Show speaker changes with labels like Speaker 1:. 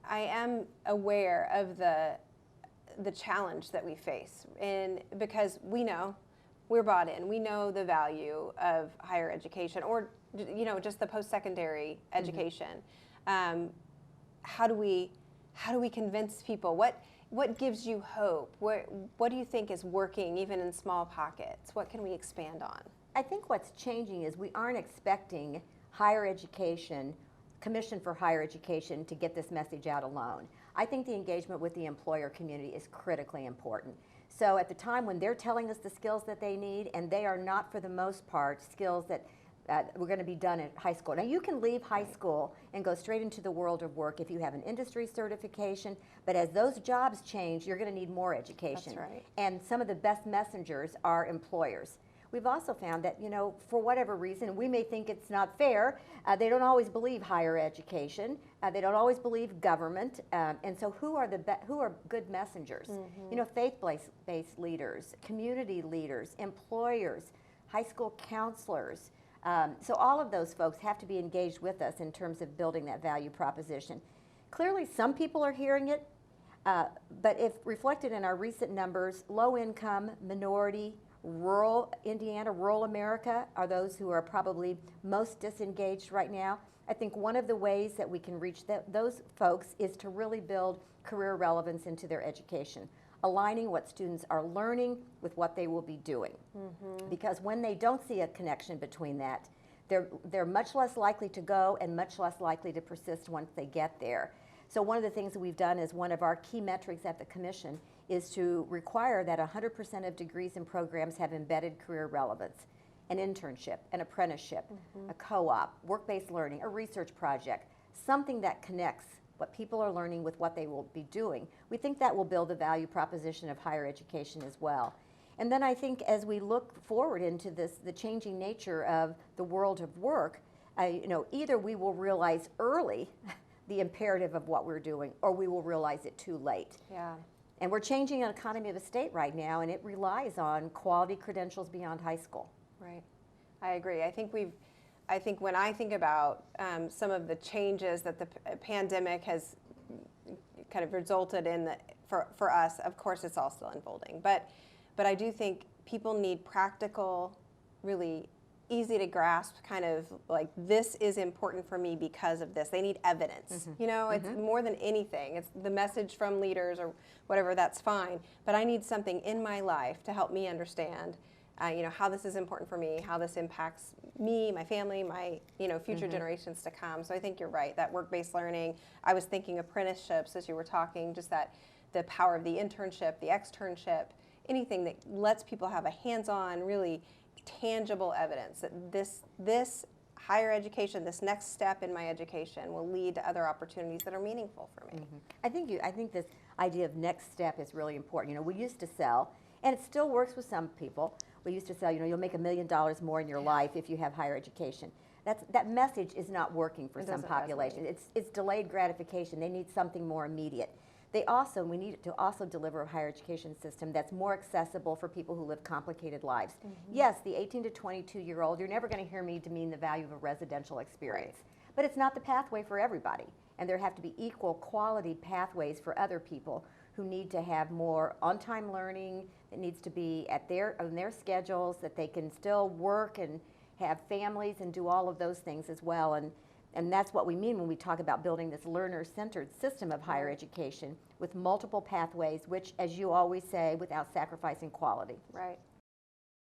Speaker 1: I am aware of the challenge that we face, and because we know we're bought in, we know the value of higher education, or just the post-secondary education. How do we convince people? What gives you hope? What do you think is working, even in small pockets? What can we expand on?
Speaker 2: I think what's changing is we aren't expecting higher education, Commission for Higher Education, to get this message out alone. I think the engagement with the employer community is critically important. So at the time when they're telling us the skills that they need, and they are not, for the most part, skills that we're going to be done at high school. Now, you can leave high school and go straight into the world of work if you have an industry certification, but as those jobs change, you're going to need more education.
Speaker 1: That's right.
Speaker 2: And some of the best messengers are employers. We've also found that, for whatever reason, we may think it's not fair, they don't always believe higher education, they don't always believe government, and so who are good messengers? Faith-based leaders, community leaders, employers, high school counselors. So all of those folks have to be engaged with us in terms of building that value proposition. Clearly, some people are hearing it, but if reflected in our recent numbers, low income, minority, rural Indiana, rural America are those who are probably most disengaged right now. I think one of the ways that we can reach those folks is to really build career relevance into their education, aligning what students are learning with what they will be doing. Because when they don't see a connection between that, they're much less likely to go and much less likely to persist once they get there. So one of the things that we've done is one of our key metrics at the Commission is to require that 100% of degrees and programs have embedded career relevance, an internship, an apprenticeship, a co-op, work-based learning, a research project, something that connects what people are learning with what they will be doing. We think that will build the value proposition of higher education as well. And then I think as we look forward into the changing nature of the world of work, either we will realize early the imperative of what we're doing, or we will realize it too late.
Speaker 1: Yeah.
Speaker 2: And we're changing an economy of the state right now, and it relies on quality credentials beyond high school.
Speaker 1: Right. I agree. I think when I think about some of the changes that the pandemic has kind of resulted in for us, of course it's all still unfolding, but I do think people need practical, really easy to grasp kind of like, this is important for me because of this. They need evidence. It's more than anything. It's the message from leaders or whatever, that's fine. But I need something in my life to help me understand how this is important for me, how this impacts me, my family, my future generations to come. So I think you're right, that work-based learning. I was thinking apprenticeships as you were talking, just that the power of the internship, the externship, anything that lets people have a hands-on, really tangible evidence that this higher education, this next step in my education, will lead to other opportunities that are meaningful for me.
Speaker 2: I think this idea of next step is really important. We used to sell, and it still works with some people. We used to sell, you'll make $1 million more in your life if you have higher education. That message is not working for some population. It's delayed gratification. They need something more immediate. We need to also deliver a higher education system that's more accessible for people who live complicated lives. Yes, the 18 to 22-year-old, you're never going to hear me demean the value of a residential experience. But it's not the pathway for everybody. And there have to be equal quality pathways for other people who need to have more on-time learning. It needs to be on their schedules, that they can still work and have families and do all of those things as well. And that's what we mean when we talk about building this learner-centered system of higher education with multiple pathways, which, as you always say, without sacrificing quality.
Speaker 1: Right.